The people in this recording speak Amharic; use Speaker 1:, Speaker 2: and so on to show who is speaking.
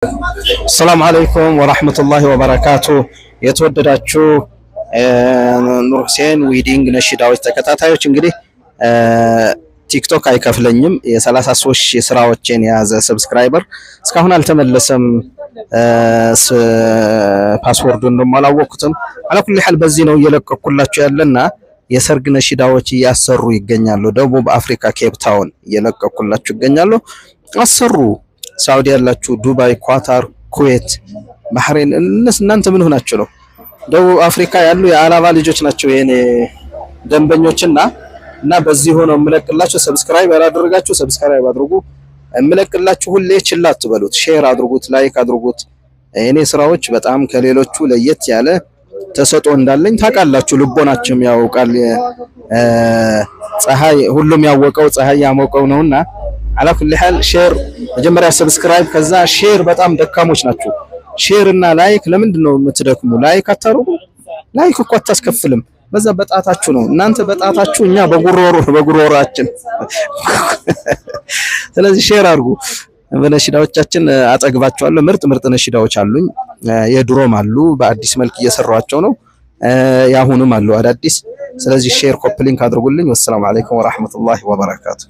Speaker 1: السلام عليكم ورحمة الله وبركاته የተወደዳችሁ ኑር ሁሴን ዊዲንግ ነሽዳዎች ተከታታዮች እንግዲህ ቲክቶክ አይከፍለኝም የ33 ሺህ ስራዎችን የያዘ ሰብስክራይበር እስካሁን አልተመለሰም ፓስወርዱን ደግሞ አላወቅኩትም አለኩል ሐል በዚህ ነው እየለቀኩላችሁ ያለና የሰርግ ነሽዳዎች እያሰሩ ይገኛሉ ደቡብ አፍሪካ ኬፕ ታውን እየለቀኩላችሁ ይገኛሉ አሰሩ ሳውዲ ያላችሁ ዱባይ ኳታር ኩዌት ባህሬን እናንተ ምን ሆናችሁ ነው ደቡብ አፍሪካ ያሉ የአላባ ልጆች ናቸው የኔ ደንበኞችና በዚህ ሆነው እምለቅላችሁ ሰብስክራይብ ያላደረጋችሁ ሰብስክራይብ አድርጉ እምለቅላችሁ ሁሌ ችላ አትበሉት ሼር አድርጉት ላይክ አድርጉት እኔ ስራዎች በጣም ከሌሎቹ ለየት ያለ ተሰጦ እንዳለኝ ታውቃላችሁ ልቦናችሁም ያውቃል ፀሐይ ሁሉም ያወቀው ፀሐይ ያሞቀው ነውና على كل حال ሼር መጀመሪያ ሰብስክራይብ ከዛ ሼር በጣም ደካሞች ናችሁ ሼር እና ላይክ ለምንድን ነው የምትደክሙ ላይክ አታሩጉ ላይክ እኮ አታስከፍልም በዛ በጣታችሁ ነው እናንተ በጣታችሁ እኛ በጉሮሮአችን ስለዚህ ሼር አድርጉ በነሽዳዎቻችን አጠግባቸዋለሁ ምርጥ ነሽዳዎች አሉኝ የድሮም አሉ በአዲስ መልክ እየሰራኋቸው ነው ያሁንም አሉ አዳዲስ ስለዚህ ሼር ኮፕ ሊንክ አድርጉልኝ ወሰላሙ አለይኩም ወራህመቱላሂ ወበረካቱ